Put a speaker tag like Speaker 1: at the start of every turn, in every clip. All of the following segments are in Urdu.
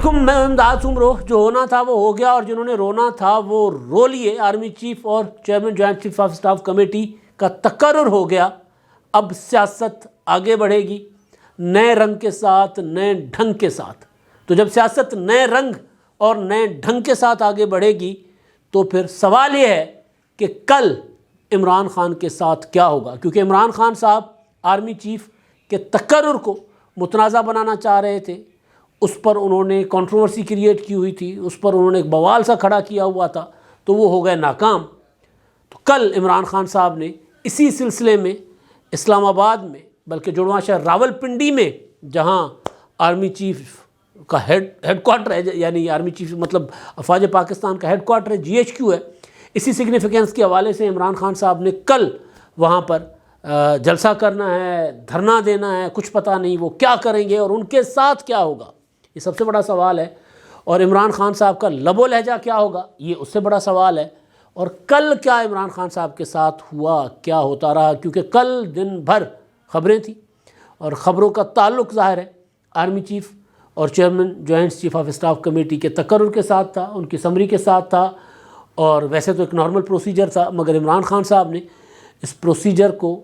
Speaker 1: علیکم، میں امداد سمرو۔ جو ہونا تھا وہ ہو گیا، اور جنہوں نے رونا تھا وہ رو لیے۔ آرمی چیف اور chairman joint chief of staff committee کا تقرر ہو گیا۔ اب سیاست آگے بڑھے گی نئے رنگ کے ساتھ، نئے ڈھنگ کے ساتھ۔ تو جب سیاست نئے رنگ اور نئے ڈھنگ کے ساتھ آگے بڑھے گی تو پھر سوال یہ ہے کہ کل عمران خان کے ساتھ کیا ہوگا، کیونکہ عمران خان صاحب آرمی چیف کے تقرر کو متنازع بنانا چاہ رہے تھے۔ اس پر انہوں نے کنٹروورسی کریٹ کی ہوئی تھی، اس پر انہوں نے ایک بوال سا کھڑا کیا ہوا تھا، تو وہ ہو گئے ناکام۔ تو کل عمران خان صاحب نے اسی سلسلے میں اسلام آباد میں، بلکہ جڑواں شہر راولپنڈی میں، جہاں آرمی چیف کا ہیڈ کوارٹر ہے، یعنی آرمی چیف مطلب افواج پاکستان کا ہیڈ کوارٹر ہے، GHQ ہے، اسی سگنیفیکنس کے حوالے سے عمران خان صاحب نے کل وہاں پر جلسہ کرنا ہے، دھرنا دینا ہے، کچھ پتہ نہیں وہ کیا کریں گے اور ان کے ساتھ کیا ہوگا، یہ سب سے بڑا سوال ہے۔ اور عمران خان صاحب کا لب و لہجہ کیا ہوگا، یہ اس سے بڑا سوال ہے۔ اور کل کیا عمران خان صاحب کے ساتھ ہوا، کیا ہوتا رہا، کیونکہ کل دن بھر خبریں تھیں، اور خبروں کا تعلق ظاہر ہے آرمی چیف اور chairman joint chief of staff committee کے تقرر کے ساتھ تھا، ان کی سمری کے ساتھ تھا، اور ویسے تو ایک نارمل پروسیجر تھا، مگر عمران خان صاحب نے اس پروسیجر کو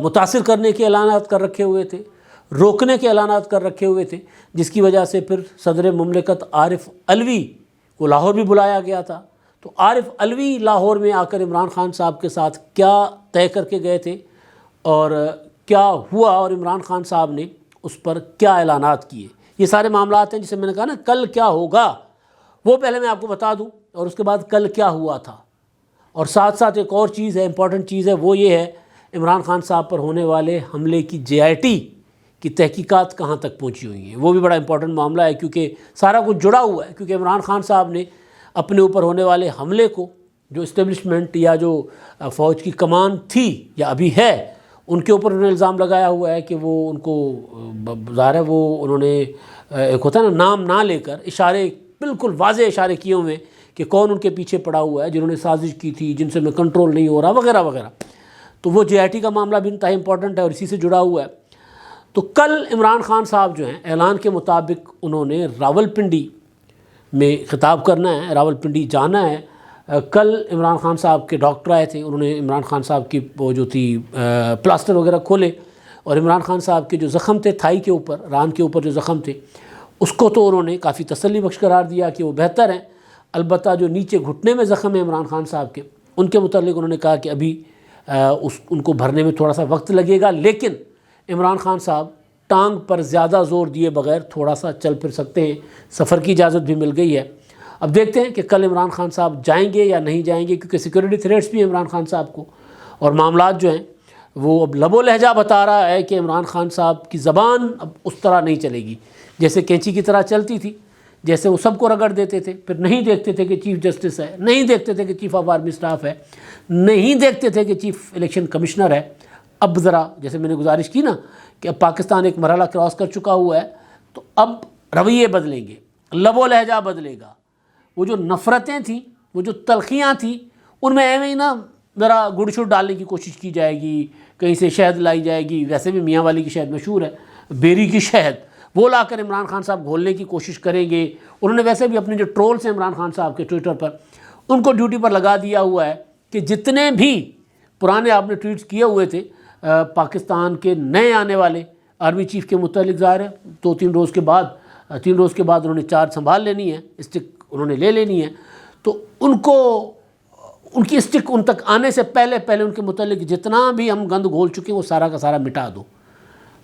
Speaker 1: متاثر کرنے کے اعلانات کر رکھے ہوئے تھے، روکنے کے اعلانات کر رکھے ہوئے تھے، جس کی وجہ سے پھر صدر مملکت عارف علوی کو لاہور بھی بلایا گیا تھا۔ تو عارف علوی لاہور میں آ کر عمران خان صاحب کے ساتھ کیا طے کر کے گئے تھے اور کیا ہوا، اور عمران خان صاحب نے اس پر کیا اعلانات کیے، یہ سارے معاملات ہیں جسے میں نے کہا نا کل کیا ہوگا، وہ پہلے میں آپ کو بتا دوں، اور اس کے بعد کل کیا ہوا تھا۔ اور ساتھ ساتھ ایک اور چیز ہے، امپورٹنٹ چیز ہے، وہ یہ ہے عمران خان صاحب پر ہونے والے حملے کی JIT کی تحقیقات کہاں تک پہنچی ہوئی ہیں، وہ بھی بڑا امپورٹنٹ معاملہ ہے، کیونکہ سارا کچھ جڑا ہوا ہے۔ کیونکہ عمران خان صاحب نے اپنے اوپر ہونے والے حملے کو، جو اسٹیبلشمنٹ یا جو فوج کی کمان تھی یا ابھی ہے، ان کے اوپر انہوں نے الزام لگایا ہوا ہے کہ وہ ان کو ظاہر ہے وہ انہوں نے ایک ہوتا ہے نا نام نہ لے کر اشارے، بالکل واضح اشارے کیے ہوئے ہیں کہ کون ان کے پیچھے پڑا ہوا ہے، جنہوں نے سازش کی تھی، جن سے میں کنٹرول نہیں ہو رہا، وغیرہ وغیرہ۔ تو وہ JIT کا معاملہ بھی انتہائی امپورٹنٹ ہے اور اسی سے جڑا ہوا ہے۔ تو کل عمران خان صاحب جو ہیں اعلان کے مطابق انہوں نے راولپنڈی میں خطاب کرنا ہے، راولپنڈی جانا ہے۔ کل عمران خان صاحب کے ڈاکٹر آئے تھے، انہوں نے عمران خان صاحب کی وہ جو تھی پلاسٹر وغیرہ کھولے، اور عمران خان صاحب کے جو زخم تھے تھائی کے اوپر، ران کے اوپر جو زخم تھے، اس کو تو انہوں نے کافی تسلی بخش قرار دیا کہ وہ بہتر ہیں۔ البتہ جو نیچے گھٹنے میں زخم ہے عمران خان صاحب کے، ان کے متعلق انہوں نے کہا کہ ابھی ان کو بھرنے میں تھوڑا سا وقت لگے گا، لیکن عمران خان صاحب ٹانگ پر زیادہ زور دیے بغیر تھوڑا سا چل پھر سکتے ہیں، سفر کی اجازت بھی مل گئی ہے۔ اب دیکھتے ہیں کہ کل عمران خان صاحب جائیں گے یا نہیں جائیں گے، کیونکہ سیکورٹی تھریٹس بھی ہیں عمران خان صاحب کو، اور معاملات جو ہیں وہ اب لب و لہجہ بتا رہا ہے کہ عمران خان صاحب کی زبان اب اس طرح نہیں چلے گی جیسے کینچی کی طرح چلتی تھی، جیسے وہ سب کو رگڑ دیتے تھے، پھر نہیں دیکھتے تھے کہ چیف جسٹس ہے، نہیں دیکھتے تھے کہ چیف آف آرمی اسٹاف ہے، نہیں دیکھتے تھے کہ چیف الیکشن کمشنر ہے۔ اب ذرا جیسے میں نے گزارش کی نا کہ اب پاکستان ایک مرحلہ کراس کر چکا ہوا ہے، تو اب رویے بدلیں گے، لب و لہجہ بدلے گا۔ وہ جو نفرتیں تھیں، وہ جو تلخیاں تھیں، ان میں ایویں ہی نا ذرا گڑ شڑ ڈالنے کی کوشش کی جائے گی، کہیں سے شہد لائی جائے گی، ویسے بھی میاں والی کی شہد مشہور ہے، بیری کی شہد، وہ لا کر عمران خان صاحب گھولنے کی کوشش کریں گے۔ انہوں نے ویسے بھی اپنے جو ٹرولز ہیں عمران خان صاحب کے ٹویٹر پر، ان کو ڈیوٹی پر لگا دیا ہوا ہے کہ جتنے بھی پرانے آپ نے ٹویٹس کیے ہوئے تھے پاکستان کے نئے آنے والے آرمی چیف کے متعلق، ظاہر ہے 3 روز کے بعد انہوں نے چارج سنبھال لینی ہے، اسٹک انہوں نے لے لینی ہے، تو ان کی اسٹک ان تک آنے سے پہلے ان کے متعلق جتنا بھی ہم گند گھول چکے ہیں وہ سارا کا سارا مٹا دو۔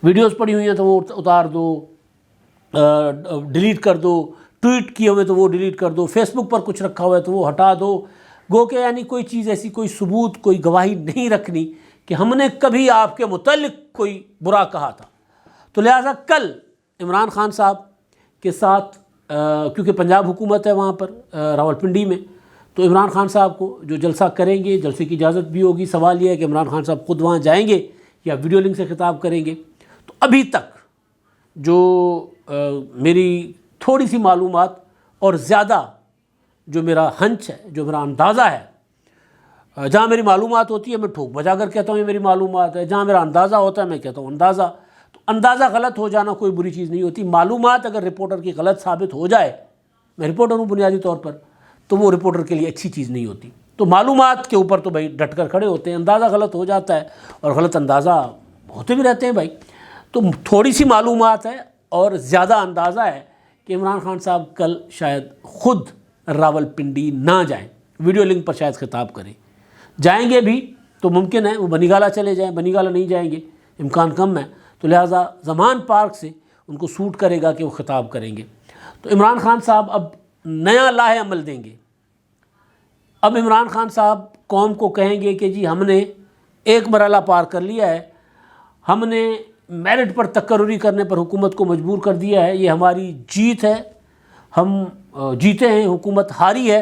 Speaker 1: ویڈیوز پڑی ہوئی ہیں تو وہ اتار دو، ڈیلیٹ کر دو، ٹویٹ کیے ہوئے تو وہ ڈیلیٹ کر دو، فیس بک پر کچھ رکھا ہوا ہے تو وہ ہٹا دو، گو کہ یعنی کوئی چیز ایسی، کوئی ثبوت، کوئی گواہی نہیں رکھنی کہ ہم نے کبھی آپ کے متعلق کوئی برا کہا تھا۔ تو لہٰذا کل عمران خان صاحب کے ساتھ کیونکہ پنجاب حکومت ہے وہاں پر راولپنڈی میں، تو عمران خان صاحب کو جو جلسہ کریں گے، جلسے کی اجازت بھی ہوگی۔ سوال یہ ہے کہ عمران خان صاحب خود وہاں جائیں گے یا ویڈیو لنک سے خطاب کریں گے۔ تو ابھی تک جو میری تھوڑی سی معلومات اور زیادہ جو میرا ہنچ ہے، جو میرا اندازہ ہے، جہاں میری معلومات ہوتی ہے میں ٹھوک بجا کر کہتا ہوں یہ میری معلومات ہے، جہاں میرا اندازہ ہوتا ہے میں کہتا ہوں اندازہ۔ تو اندازہ غلط ہو جانا کوئی بری چیز نہیں ہوتی. معلومات اگر رپورٹر کی غلط ثابت ہو جائے، میں رپورٹر ہوں بنیادی طور پر، تو وہ رپورٹر کے لیے اچھی چیز نہیں ہوتی. تو معلومات کے اوپر تو بھائی ڈٹ کر کھڑے ہوتے ہیں. اندازہ غلط ہو جاتا ہے اور غلط اندازہ ہوتے بھی رہتے ہیں بھائی. تو تھوڑی سی معلومات ہے اور زیادہ اندازہ ہے کہ عمران خان صاحب کل شاید خود راولپنڈی نہ جائیں، ویڈیو لنک پر شاید خطاب کریں. جائیں گے بھی تو ممکن ہے وہ بنی گالہ چلے جائیں، بنی گالہ نہیں جائیں گے، امکان کم ہے. تو لہٰذا زمان پارک سے ان کو سوٹ کرے گا کہ وہ خطاب کریں گے. تو عمران خان صاحب اب نیا لاہ عمل دیں گے. اب عمران خان صاحب قوم کو کہیں گے کہ جی ہم نے ایک مرحلہ پار کر لیا ہے، ہم نے میرٹ پر تقرری کرنے پر حکومت کو مجبور کر دیا ہے، یہ ہماری جیت ہے، ہم جیتے ہیں، حکومت ہاری ہے.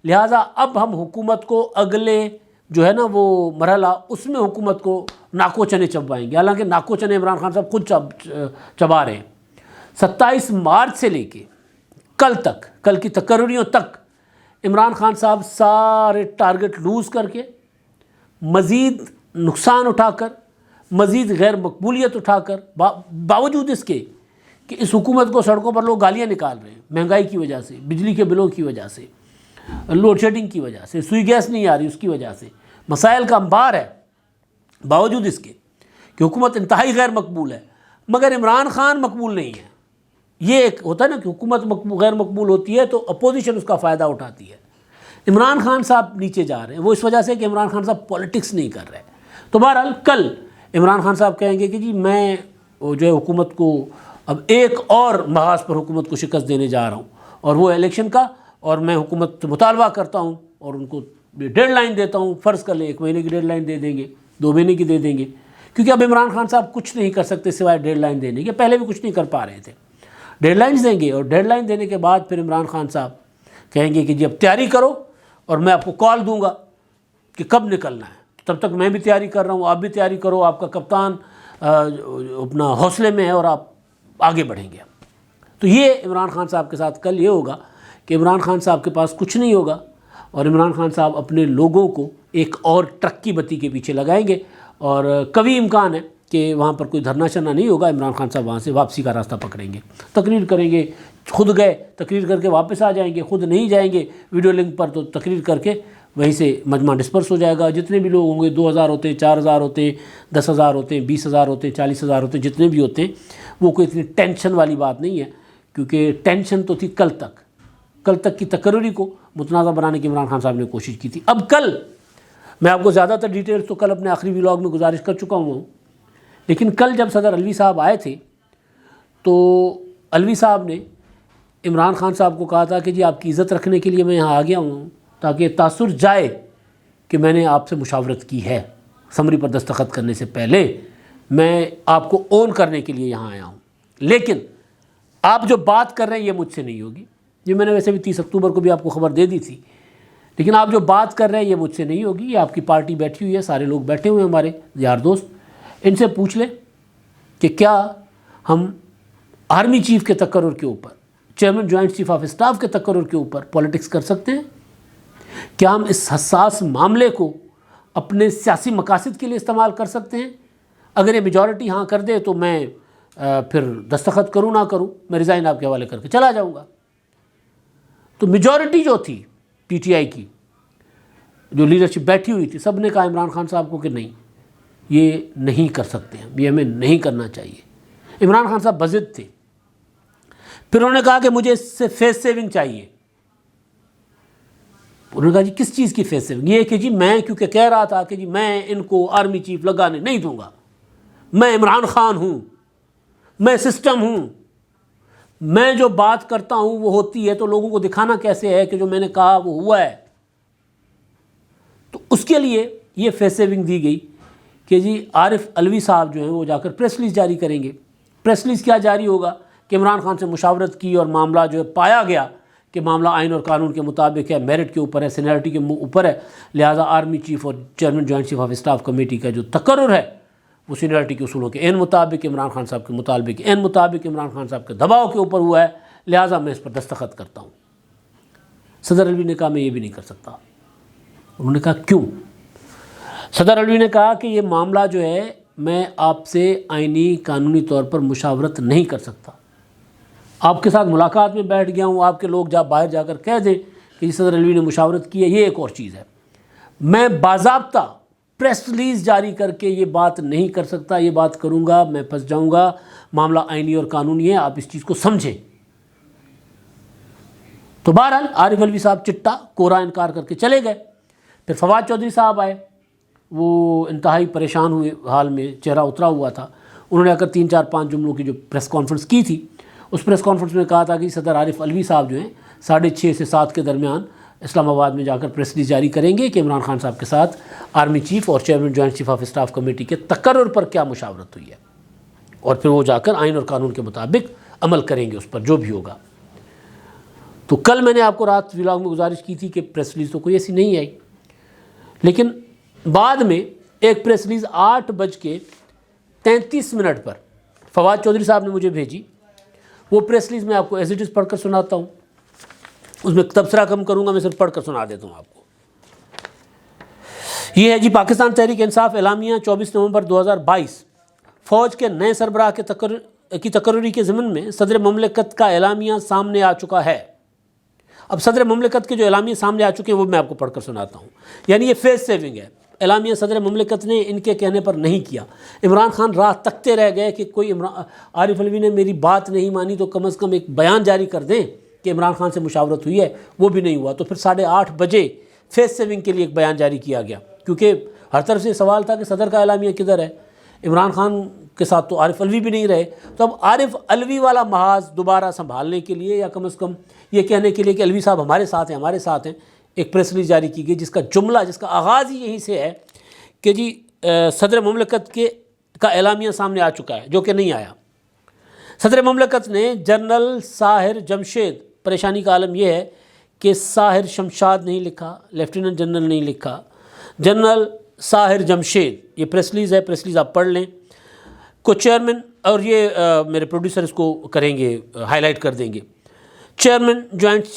Speaker 1: لہٰذا اب ہم حکومت کو اگلے جو ہے نا وہ مرحلہ، اس میں حکومت کو ناکو چنے چبوائیں گے. حالانکہ ناکو چنے عمران خان صاحب خود چبا رہے ہیں. 27 مارچ سے لے کے کل تک، کل کی تقرریوں تک عمران خان صاحب سارے ٹارگٹ لوز کر کے، مزید نقصان اٹھا کر، مزید غیر مقبولیت اٹھا کر، باوجود اس کے کہ اس حکومت کو سڑکوں پر لوگ گالیاں نکال رہے ہیں مہنگائی کی وجہ سے، بجلی کے بلوں کی وجہ سے، لوڈ شیڈنگ کی وجہ سے، سوئی گیس نہیں آ رہی اس کی وجہ سے، مسائل کا انبار ہے. باوجود اس کے کہ حکومت انتہائی غیر مقبول ہے، مگر عمران خان مقبول نہیں ہے. یہ ایک ہوتا ہے نا کہ حکومت غیر مقبول ہوتی ہے تو اپوزیشن اس کا فائدہ اٹھاتی ہے. عمران خان صاحب نیچے جا رہے ہیں، وہ اس وجہ سے کہ عمران خان صاحب پولیٹکس نہیں کر رہے. تو بہرحال کل عمران خان صاحب کہیں گے کہ جی میں جو ہے حکومت کو اب ایک اور محاذ پر حکومت کو شکست دینے جا رہا ہوں، اور وہ الیکشن کا، اور میں حکومت مطالبہ کرتا ہوں اور ان کو ڈیڈ لائن دیتا ہوں. فرض کر لیں 1 مہینے کی ڈیڈ لائن دے دیں گے، 2 مہینے کی دے دیں گے، کیونکہ اب عمران خان صاحب کچھ نہیں کر سکتے سوائے ڈیڈ لائن دینے کے. پہلے بھی کچھ نہیں کر پا رہے تھے. ڈیڈ لائنز دیں گے اور ڈیڈ لائن دینے کے بعد پھر عمران خان صاحب کہیں گے کہ جی اب تیاری کرو اور میں آپ کو کال دوں گا کہ کب نکلنا ہے. تب تک میں بھی تیاری کر رہا ہوں، آپ بھی تیاری کرو، آپ کا کپتان اپنا حوصلے میں ہے اور آپ آگے بڑھیں گے. تو یہ عمران خان صاحب کے ساتھ کل یہ ہوگا کہ عمران خان صاحب کے پاس کچھ نہیں ہوگا اور عمران خان صاحب اپنے لوگوں کو ایک اور ٹرک کی بتی کے پیچھے لگائیں گے. اور کبھی امکان ہے کہ وہاں پر کوئی دھرنا شرنا نہیں ہوگا. عمران خان صاحب وہاں سے واپسی کا راستہ پکڑیں گے، تقریر کریں گے. خود گئے تقریر کر کے واپس آ جائیں گے، خود نہیں جائیں گے ویڈیو لنک پر تو تقریر کر کے وہیں سے مجمع ڈسپرس ہو جائے گا. جتنے بھی لوگ ہوں گے، 2000 ہوتے ہیں، 4000 ہوتے ہیں، 10,000 ہوتے ہیں، 20,000 ہوتے ہیں، 40,000 ہوتے ہیں، جتنے بھی ہوتے ہیں، وہ کوئی اتنی ٹینشن والی بات نہیں ہے. کیونکہ ٹینشن تو تھی کل تک کی تقرری کو متنازع بنانے کی عمران خان صاحب نے کوشش کی تھی. اب کل میں آپ کو زیادہ تر ڈیٹیلز تو کل اپنے آخری ولاگ میں گزارش کر چکا ہوں، لیکن کل جب صدر علوی صاحب آئے تھے تو علوی صاحب نے عمران خان صاحب کو کہا تھا کہ جی آپ کی عزت رکھنے کے لیے میں یہاں آ گیا ہوں تاکہ تاثر جائے کہ میں نے آپ سے مشاورت کی ہے. سمری پر دستخط کرنے سے پہلے میں آپ کو اون کرنے کے لیے یہاں آیا ہوں، لیکن آپ جو بات کر رہے ہیں یہ مجھ سے نہیں ہوگی. یہ میں نے ویسے بھی 30 اکتوبر کو بھی آپ کو خبر دے دی تھی، لیکن آپ جو بات کر رہے ہیں یہ مجھ سے نہیں ہوگی. یہ آپ کی پارٹی بیٹھی ہوئی ہے، سارے لوگ بیٹھے ہوئے ہیں ہمارے یار دوست، ان سے پوچھ لیں کہ کیا ہم آرمی چیف کے تقرر کے اوپر، chairman joint chief of staff کے تقرر کے اوپر پولیٹکس کر سکتے ہیں؟ کیا ہم اس حساس معاملے کو اپنے سیاسی مقاصد کے لیے استعمال کر سکتے ہیں؟ اگر یہ میجورٹی ہاں کر دے تو میں پھر دستخط کروں نہ کروں، میں ریزائن آپ کے حوالے کر کے چلا جاؤں گا. تو میجورٹی جو تھی پی ٹی آئی کی، جو لیڈرشپ بیٹھی ہوئی تھی، سب نے کہا عمران خان صاحب کو کہ نہیں، یہ نہیں کر سکتے ہیں، یہ ہمیں نہیں کرنا چاہیے. عمران خان صاحب بضد تھے. پھر انہوں نے کہا کہ مجھے اس سے فیس سیونگ چاہیے. انہوں نے کہا جی کس چیز کی فیس سیونگ؟ یہ کہ جی میں کیونکہ کہہ رہا تھا کہ جی میں ان کو آرمی چیف لگانے نہیں دوں گا، میں عمران خان ہوں، میں سسٹم ہوں، میں جو بات کرتا ہوں وہ ہوتی ہے، تو لوگوں کو دکھانا کیسے ہے کہ جو میں نے کہا وہ ہوا ہے. تو اس کے لیے یہ فیس سیونگ دی گئی کہ جی عارف علوی صاحب جو ہیں وہ جا کر پریس ریلیز جاری کریں گے. پریس ریلیز کیا جاری ہوگا کہ عمران خان سے مشاورت کی اور معاملہ جو ہے پایا گیا کہ معاملہ آئین اور قانون کے مطابق ہے، میرٹ کے اوپر ہے، سینیرٹی کے اوپر ہے، لہٰذا آرمی چیف اور chairman joint chief of staff committee کا جو تقرر ہے وہ سینیرٹی کے اصولوں کے عین مطابق، عمران خان صاحب کے مطالبے کے عین مطابق، عمران خان صاحب کے دباؤ کے اوپر ہوا ہے، لہٰذا میں اس پر دستخط کرتا ہوں. صدر علوی نے کہا میں یہ بھی نہیں کر سکتا. انہوں نے کہا کیوں؟ صدر علوی نے کہا کہ یہ معاملہ جو ہے میں آپ سے آئینی قانونی طور پر مشاورت نہیں کر سکتا. آپ کے ساتھ ملاقات میں بیٹھ گیا ہوں، آپ کے لوگ باہر جا کر کہہ دیں کہ صدر علوی نے مشاورت کی ہے، یہ ایک اور چیز ہے. میں باضابطہ پریس ریلیز جاری کر کے یہ بات نہیں کر سکتا. یہ بات کروں گا میں پھنس جاؤں گا. معاملہ آئینی اور قانونی ہے، آپ اس چیز کو سمجھیں. تو بہرحال عارف علوی صاحب چٹا کوڑا انکار کر کے چلے گئے. پھر فواد چودھری صاحب آئے، وہ انتہائی پریشان ہوئے حال میں، چہرہ اترا ہوا تھا. انہوں نے آ کر 3-4-5 جملوں کی جو پریس کانفرنس کی تھی، اس پریس کانفرنس میں کہا تھا کہ صدر عارف علوی صاحب جو ہیں 6:30 سے 7 کے درمیان اسلام آباد میں جا کر پریس ریلیز جاری کریں گے کہ عمران خان صاحب کے ساتھ آرمی چیف اور chairman joint chief of staff committee کے تقرر پر کیا مشاورت ہوئی ہے، اور پھر وہ جا کر آئین اور قانون کے مطابق عمل کریں گے اس پر جو بھی ہوگا. تو کل میں نے آپ کو رات ولاگ میں گزارش کی تھی کہ پریس ریلیز تو کوئی ایسی نہیں آئی، لیکن بعد میں ایک پریس ریلیز 8:33 پر فواد چودھری صاحب نے مجھے بھیجی. وہ پریس ریلیز میں آپ کو ایز اٹ از پڑھ کر سناتا ہوں. اس میں تبصرہ کم کروں گا، میں صرف پڑھ کر سنا دیتا ہوں آپ کو. یہ ہے جی پاکستان تحریک انصاف اعلامیہ 24 نومبر 2022. فوج کے نئے سربراہ کی تقرری کے ضمن میں صدر مملکت کا اعلامیہ سامنے آ چکا ہے. اب صدر مملکت کے جو اعلامیہ سامنے آ چکے ہیں وہ میں آپ کو پڑھ کر سناتا ہوں. یعنی یہ فیس سیونگ ہے. اعلامیہ صدر مملکت نے ان کے کہنے پر نہیں کیا. عمران خان راہ تکتے رہ گئے کہ کوئی عارف علوی نے میری بات نہیں مانی تو کم از کم ایک بیان جاری کر دیں کہ عمران خان سے مشاورت ہوئی ہے. وہ بھی نہیں ہوا. تو پھر 8:30 بجے فیس سیونگ کے لیے ایک بیان جاری کیا گیا، کیونکہ ہر طرف سے سوال تھا کہ صدر کا اعلامیہ کدھر ہے. عمران خان کے ساتھ تو عارف علوی بھی نہیں رہے. تو اب عارف علوی والا محاذ دوبارہ سنبھالنے کے لیے یا کم از کم یہ کہنے کے لیے کہ علوی صاحب ہمارے ساتھ ہیں ایک پریس ریلیز جاری کی گئی، جس کا جملہ، جس کا آغاز ہی یہیں سے ہے کہ جی صدر مملکت کا اعلامیہ سامنے آ چکا ہے، جو کہ نہیں آیا. صدر مملکت نے جنرل ساحر جمشید، پریشانی کا عالم یہ ہے کہ ساحر شمشاد نہیں لکھا، لیفٹیننٹ جنرل نہیں لکھا، جنرل ساحر جمشید. یہ پریس ریلیز ہے، پریس ریلیز آپ پڑھ لیں. کو چیئرمین، اور یہ میرے پروڈیوسر اس کو کریں گے، ہائی لائٹ کر دیں گے. چیئرمین جوائنٹ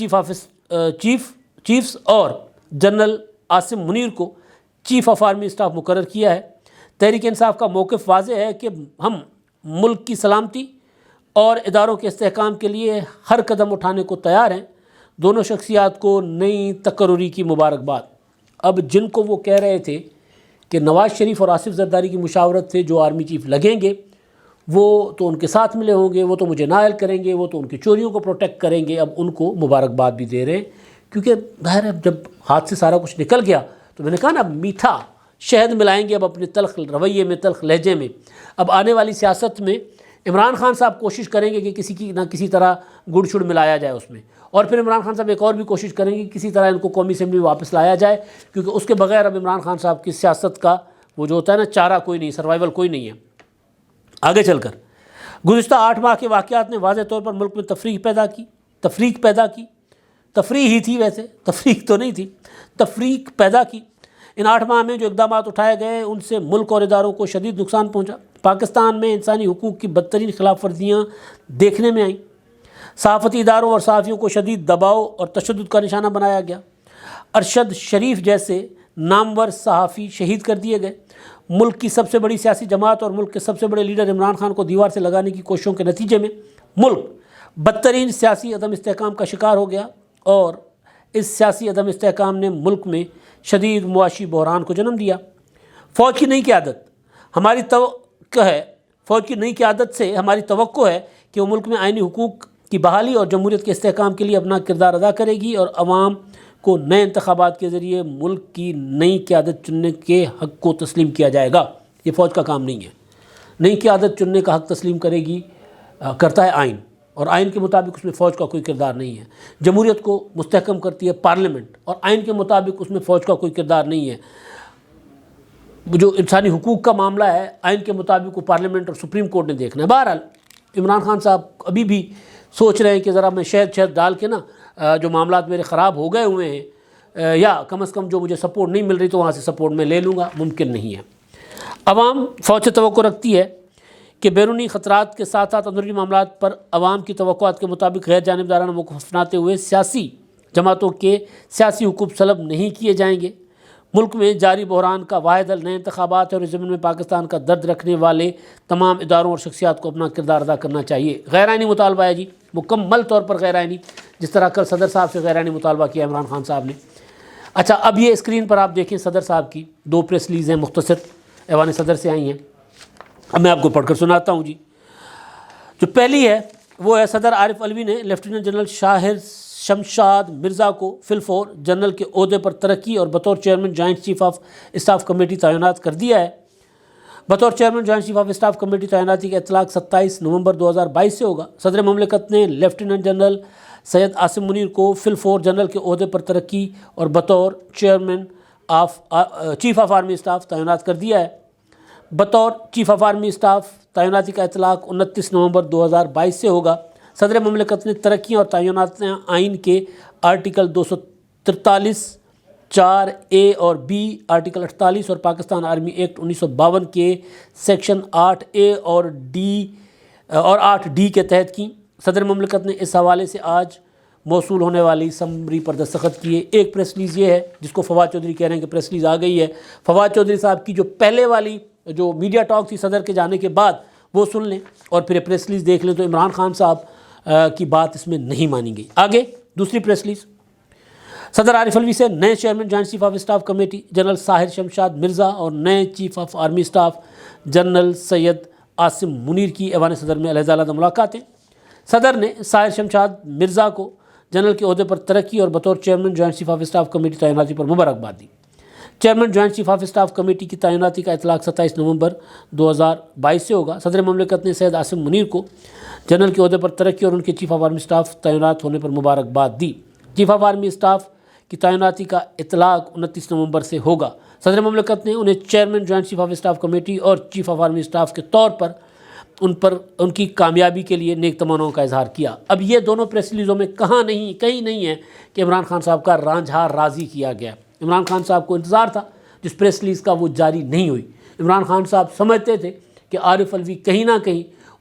Speaker 1: چیفز اور جنرل عاصم منیر کو چیف آف آرمی اسٹاف مقرر کیا ہے. تحریک انصاف کا موقف واضح ہے کہ ہم ملک کی سلامتی اور اداروں کے استحکام کے لیے ہر قدم اٹھانے کو تیار ہیں. دونوں شخصیات کو نئی تقرری کی مبارکباد. اب جن کو وہ کہہ رہے تھے کہ نواز شریف اور آصف زرداری کی مشاورت سے جو آرمی چیف لگیں گے وہ تو ان کے ساتھ ملے ہوں گے، وہ تو مجھے نائل کریں گے، وہ تو ان کی چوریوں کو پروٹیکٹ کریں گے. اب ان کو مبارکباد بھی دے رہے ہیں، کیونکہ ظاہر ہے جب ہاتھ سے سارا کچھ نکل گیا تو میں نے کہا نا میٹھا شہد ملائیں گے اب اپنے تلخ رویے میں، تلخ لہجے میں. اب آنے والی سیاست میں عمران خان صاحب کوشش کریں گے کہ کسی کی نہ کسی طرح گڑ شڑ ملایا جائے اس میں، اور پھر عمران خان صاحب ایک اور بھی کوشش کریں گے کہ کسی طرح ان کو قومی اسمبلی میں واپس لایا جائے، کیونکہ اس کے بغیر اب عمران خان صاحب کی سیاست کا وہ جو ہوتا ہے نا چارہ کوئی نہیں، سروائیول کوئی نہیں ہے. آگے چل کر گزشتہ 8 ماہ کے واقعات نے واضح طور پر ملک میں تفریق پیدا کی. تفریح ہی تھی، ویسے تفریق تو نہیں تھی، تفریق پیدا کی. ان 8 ماہ میں جو اقدامات اٹھائے گئے ان سے ملک اور اداروں کو شدید نقصان پہنچا. پاکستان میں انسانی حقوق کی بدترین خلاف ورزیاں دیکھنے میں آئیں. صحافتی اداروں اور صحافیوں کو شدید دباؤ اور تشدد کا نشانہ بنایا گیا. ارشد شریف جیسے نامور صحافی شہید کر دیے گئے. ملک کی سب سے بڑی سیاسی جماعت اور ملک کے سب سے بڑے لیڈر عمران خان کو دیوار سے لگانے کی کوششوں کے نتیجے میں ملک بدترین سیاسی عدم استحکام کا شکار ہو گیا، اور اس سیاسی عدم استحکام نے ملک میں شدید معاشی بحران کو جنم دیا. فوج کی نئی قیادت سے ہماری توقع ہے کہ وہ ملک میں آئینی حقوق کی بحالی اور جمہوریت کے استحکام کے لیے اپنا کردار ادا کرے گی، اور عوام کو نئے انتخابات کے ذریعے ملک کی نئی قیادت چننے کے حق کو تسلیم کیا جائے گا. یہ فوج کا کام نہیں ہے. نئی قیادت چننے کا حق تسلیم کرتا ہے آئین، اور آئین کے مطابق اس میں فوج کا کوئی کردار نہیں ہے. جمہوریت کو مستحکم کرتی ہے پارلیمنٹ، اور آئین کے مطابق اس میں فوج کا کوئی کردار نہیں ہے. جو انسانی حقوق کا معاملہ ہے آئین کے مطابق وہ پارلیمنٹ اور سپریم کورٹ نے دیکھنا ہے. بہرحال عمران خان صاحب ابھی بھی سوچ رہے ہیں کہ ذرا میں شہد ڈال کے نا جو معاملات میرے خراب ہو گئے ہوئے ہیں، یا کم از کم جو مجھے سپورٹ نہیں مل رہی تو وہاں سے سپورٹ میں لے لوں گا. ممکن نہیں ہے. عوام فوج سے توقع رکھتی ہے کہ بیرونی خطرات کے ساتھ ساتھ اندرونی معاملات پر عوام کی توقعات کے مطابق غیر جانبدارانہ موقف اپناتے ہوئے سیاسی جماعتوں کے سیاسی حقوق سلب نہیں کیے جائیں گے. ملک میں جاری بحران کا واحد حل نئے انتخابات ہے اور اس ضمن میں پاکستان کا درد رکھنے والے تمام اداروں اور شخصیات کو اپنا کردار ادا کرنا چاہیے۔ غیر آئینی مطالبہ ہے جی، مکمل طور پر غیر آئینی، جس طرح کل صدر صاحب سے غیر آئینی مطالبہ کیا عمران خان صاحب نے۔ اچھا، اب یہ اسکرین پر آپ دیکھیں صدر صاحب کی 2 پریس ریلیز ہیں، مختصر ایوان صدر سے آئی ہیں۔ اب میں آپ کو پڑھ کر سناتا ہوں جی۔ جو پہلی ہے وہ ہے صدر عارف علوی نے لیفٹیننٹ جنرل شاہر شمشاد مرزا کو فی الفور جنرل کے عہدے پر ترقی اور بطور chairman joint chief of staff committee تعینات کر دیا ہے۔ بطور chairman joint chief of staff committee تعیناتی کا اطلاق 27 نومبر 2022 سے ہوگا۔ صدر مملکت نے لیفٹیننٹ جنرل سید عاصم منیر کو فی الفور جنرل کے عہدے پر ترقی اور بطور chairman chief of army staff تعینات کر دیا ہے۔ بطور چیف آف آرمی اسٹاف تعیناتی کا اطلاق 29 نومبر 2022 سے ہوگا۔ صدر مملکت نے ترقیاں اور تعینات آئین کے آرٹیکل 243 4A اور B، آرٹیکل 48 اور پاکستان آرمی ایکٹ 1952 کے سیکشن 8A اور 8D کے تحت کی۔ صدر مملکت نے اس حوالے سے آج موصول ہونے والی سمری پر دستخط کیے۔ ایک پریس ریلیز یہ ہے جس کو فواد چودھری کہہ رہے ہیں کہ پریس ریلیز آ گئی ہے۔ فواد چودھری صاحب کی جو پہلے والی جو میڈیا ٹاک تھی صدر کے جانے کے بعد وہ سن لیں اور پھر پریس ریلیز دیکھ لیں، تو عمران خان صاحب کی بات اس میں نہیں مانی گئی۔ آگے دوسری پریس ریلیز، صدر عارف علوی سے نئے chairman joint chief of staff committee general Sahir Shamshad Mirza اور نئے chief of army staff general Syed Asim Munir کی ایوان صدر میں علیحدہ علیحدہ ملاقاتیں۔ صدر نے ساحر شمشاد مرزا کو جنرل کے عہدے پر ترقی اور بطور chairman joint chief of staff committee تعیناتی پر مبارکباد دی۔ Chairman joint chief of staff committee کی تعیناتی کا اطلاق 27 نومبر 2022 سے ہوگا۔ صدر مملکت نے سید عاصم منیر کو جنرل کے عہدے پر ترقی اور ان کے چیف آف آرمی اسٹاف تعینات ہونے پر مبارکباد دی۔ چیف آف آرمی اسٹاف کی تعیناتی کا اطلاق 29 نومبر سے ہوگا۔ صدر مملکت نے انہیں chairman joint chief of staff committee اور چیف آف آرمی اسٹاف کے طور پر ان کی کامیابی کے لیے نیک تمناؤں کا اظہار کیا۔ اب یہ دونوں پریس ریلیزوں میں کہیں نہیں ہے کہ عمران خان صاحب کا رانجھا راضی کیا گیا۔ عمران خان صاحب کو انتظار تھا، جس پریس ریلیز کا وہ جاری نہیں ہوئی۔ عمران خان صاحب سمجھتے تھے کہ عارف علوی کہیں نہ کہیں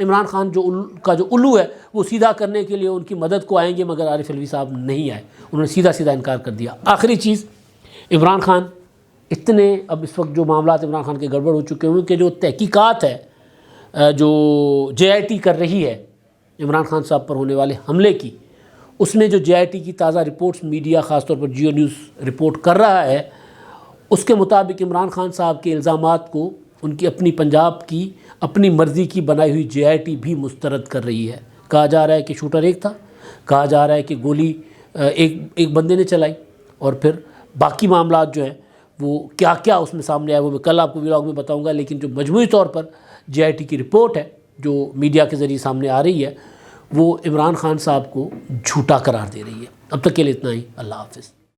Speaker 1: عمران خان کا جو الو ہے وہ سیدھا کرنے کے لیے ان کی مدد کو آئیں گے، مگر عارف علوی صاحب نہیں آئے، انہوں نے سیدھا انکار کر دیا۔ آخری چیز، عمران خان اتنے اب اس وقت جو معاملات عمران خان کے گڑبڑ ہو چکے ہیں کہ جو تحقیقات ہے جو JIT کر رہی ہے عمران خان صاحب پر ہونے والے حملے کی، اس میں جو JIT کی تازہ رپورٹس میڈیا خاص طور پر جیو نیوز رپورٹ کر رہا ہے، اس کے مطابق عمران خان صاحب کے الزامات کو ان کی اپنی پنجاب کی اپنی مرضی کی بنائی ہوئی JIT بھی مسترد کر رہی ہے۔ کہا جا رہا ہے کہ شوٹر ایک تھا، کہا جا رہا ہے کہ گولی ایک بندے نے چلائی، اور پھر باقی معاملات جو ہیں وہ کیا کیا اس میں سامنے آیا وہ میں کل آپ کو ولاگ میں بتاؤں گا، لیکن جو مجموعی طور پر JIT کی رپورٹ ہے جو میڈیا کے ذریعے سامنے آ رہی ہے وہ عمران خان صاحب کو جھوٹا قرار دے رہی ہے۔ اب تک کے لیے اتنا ہی، اللہ حافظ۔